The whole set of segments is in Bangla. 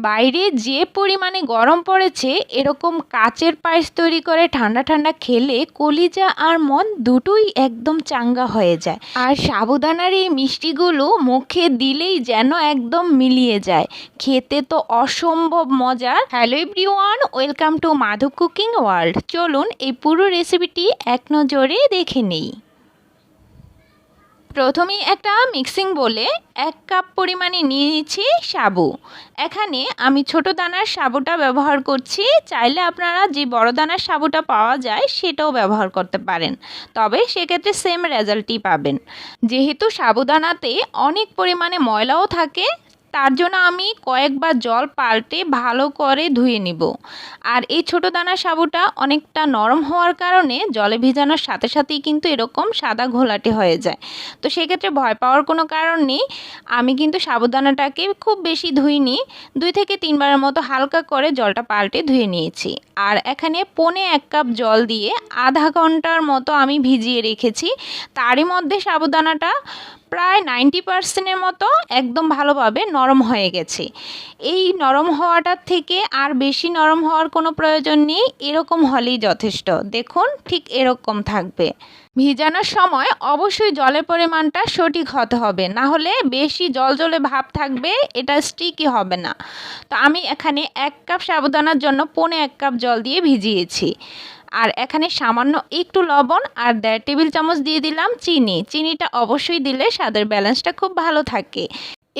বাইরে যে পরিমাণে গরম পড়েছে, এরকম কাচের পায়েস তৈরি করে ঠান্ডা ঠান্ডা খেলে কলিজা আর মন দুটোই একদম চাঙ্গা হয়ে যায়। আর সাবুদানার এই মিষ্টিগুলো মুখে দিলেই যেন একদম মিলিয়ে যায়। খেতে তো অসম্ভব মজার। Hello everyone, welcome to Madhu cooking world. চলুন এই পুরো রেসিপিটি এক নজরে দেখে নিই। প্রথমেই একটা মিক্সিং বলে 1 কাপ পরিমাণে নিয়ে নিচ্ছি সাবু। এখানে আমি ছোট দানার সাবুটা ব্যবহার করছি, চাইলে আপনারা যে বড় দানার সাবুটা পাওয়া যায় সেটাও ব্যবহার করতে পারেন, তবে সেক্ষেত্রে সেম রেজাল্টই পাবেন। যেহেতু সাবুদানাতে অনেক পরিমাণে ময়লাও থাকে, তার জন্য আমি কয়েকবার জল পাল্টে ভালো করে ধুয়ে নিব। আর এই ছোট দানার সাবুটা অনেকটা নরম হওয়ার কারণে জলে ভিজানোর সাথে সাথেই কিন্তু এরকম সাদা ঘোলাটে হয়ে যায়। তো সেক্ষেত্রে ভয় পাওয়ার কোনো কারণ নেই। আমি কিন্তু সাবুদানাটাকে খুব বেশি ধুইনি, 2 থেকে 3 বারের মতো হালকা করে জলটা পাল্টে ধুয়ে নিয়েছি। আর এখানে 1.25 কাপ জল দিয়ে আধা ঘন্টার মতো আমি ভিজিয়ে রেখেছি। তারই মধ্যে সাবুদানাটা প্রায় 90% মতো একদম ভালোভাবে নরম হয়ে গেছে। এই নরম হওয়াটার থেকে আর বেশি নরম হওয়ার কোনো প্রয়োজন নেই, এরকম হলেই যথেষ্ট। দেখুন ঠিক এরকম থাকবে। ভিজানোর সময় অবশ্যই জলের পরিমাণটা সঠিক হতে হবে, না হলে বেশি জলজলে ভাব থাকবে, এটা স্টিকি হবে না। তো আমি এখানে 1 কাপ সাবুদানার জন্য 1.25 কাপ জল দিয়ে ভিজিয়েছি। আর এখানে সামান্য একটু লবণ আর 1.5 টেবিল চামচ দিয়ে দিলাম চিনি। চিনিটা অবশ্যই দিলে স্বাদের ব্যালেন্সটা খুব ভালো থাকে।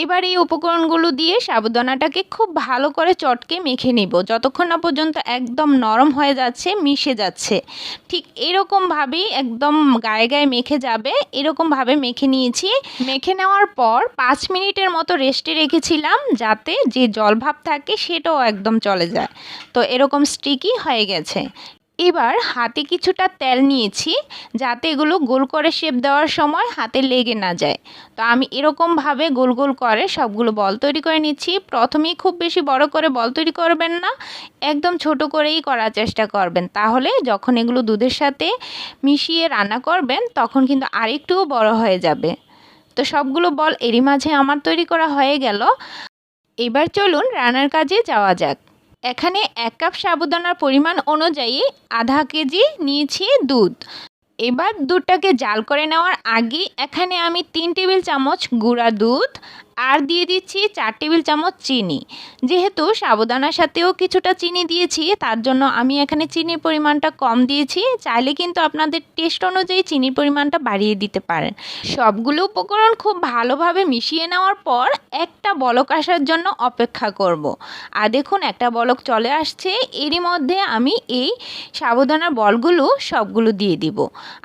এবার এই উপকরণগুলো দিয়ে সাবুদানাটাকে খুব ভালো করে চটকে মেখে নিব, যতক্ষণ না পর্যন্ত একদম নরম হয়ে যাচ্ছে, মিশে যাচ্ছে। ঠিক এরকমভাবেই একদম গায়ে গায়ে মেখে যাবে, এরকমভাবে মেখে নিয়েছি। মেখে নেওয়ার পর 5 মিনিটের মতো রেস্টে রেখেছিলাম, যাতে যে জলভাব থাকে সেটাও একদম চলে যায়। তো এরকম স্টিকি হয়ে গেছে। এবার হাতে কিছুটা তেল নিয়েছি, যাতে এগুলো গোল করে শেপ দেওয়ার সময় হাতে লেগে না যায়। তো আমি এরকমভাবে গোল গোল করে সবগুলো বল তৈরি করে নিচ্ছি। প্রথমেই খুব বেশি বড় করে বল তৈরি করবেন না, একদম ছোট করেই করার চেষ্টা করবেন, তাহলে যখন এগুলো দুধের সাথে মিশিয়ে রান্না করবেন তখন কিন্তু আরেকটুও বড় হয়ে যাবে। তো সবগুলো বল এরই মাঝে আমার তৈরি করা হয়ে গেল। এবার চলুন রান্নার কাজে যাওয়া যাক। এখানে 1 কাপ সাবুদানার পরিমাণ অনুযায়ী আধা কেজি নিয়েছি দুধ। এবার দুধটাকে জাল করে নেওয়ার আগে এখানে আমি 3 টেবিল চামচ গুঁড়া দুধ আর দিয়ে দিচ্ছি 4 টেবিল চামচ চিনি। যেহেতু সাবুদানার সাথেও কিছুটা চিনি দিয়েছি, তার জন্য আমি এখানে চিনির পরিমাণটা কম দিয়েছি। চাইলে কিন্তু আপনাদের টেস্ট অনুযায়ী চিনির পরিমাণটা বাড়িয়ে দিতে পারেন। সবগুলো উপকরণ খুব ভালোভাবে মিশিয়ে নেওয়ার পর একটা বলক আসার জন্য অপেক্ষা করব। আর দেখুন একটা বলক চলে আসছে, এরই মধ্যে আমি এই সাবুদানার বলগুলো সবগুলো দিয়ে দিব।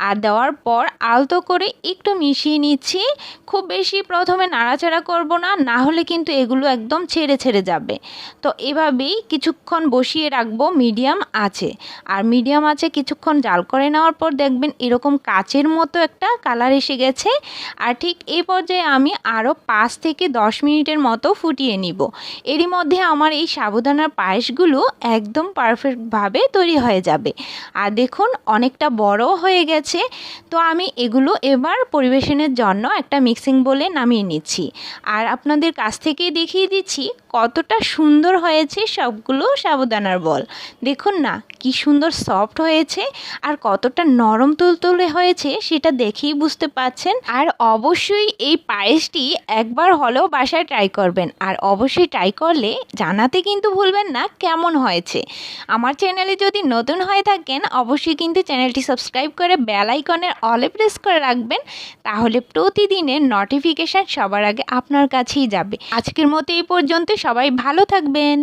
আর দেওয়ার পর আলতো করে একটু মিশিয়ে নিচ্ছি। খুব বেশি প্রথমে নাড়াচাড়া করব না, না হলে কিন্তু এগুলো একদম ছেড়ে ছেড়ে যাবে। তো এভাবেই কিছুক্ষণ বসিয়ে রাখবো মিডিয়াম আঁচে। আর মিডিয়াম আঁচে কিছুক্ষণ জাল করে নেওয়ার পর দেখবেন এরকম কাচের মতো একটা কালার এসে গেছে। আর ঠিক এই পর্যায়ে আমি আরও 5 থেকে 10 মিনিটের মতো ফুটিয়ে নিব। এরই মধ্যে আমার এই সাবুদানার পায়েসগুলো একদম পারফেক্টভাবে তৈরি হয়ে যাবে। আর দেখুন অনেকটা বড় হয়ে গেছে। তো আমি এগুলো এবার পরিবেশনের জন্য একটা মিক্সিং বোলে নামিয়ে নিচ্ছি। আর আপনাদের কাছ থেকেই দেখিয়ে দিচ্ছি কতটা সুন্দর হয়েছে সবগুলো সাবুদানার বল। দেখুন না কি সুন্দর সফট হয়েছে, আর কতটা নরম তুলতুলে হয়েছে সেটা দেখেই বুঝতে পাচ্ছেন। আর অবশ্যই এই পায়েসটি একবার হলেও বাসায় ট্রাই করবেন, আর অবশ্যই ট্রাই করলে জানাতে কিন্তু ভুলবেন না কেমন হয়েছে। আমার চ্যানেলে যদি নতুন হয়ে থাকেন অবশ্যই কিন্তু চ্যানেলটি সাবস্ক্রাইব করে বেল আইকনের অলে প্রেস করে রাখবেন, তাহলে প্রতিদিনের নোটিফিকেশান সবার আগে আপনার কাছেই যাবে। আজকের মতো এই পর্যন্ত, সবাই ভালো থাকবেন।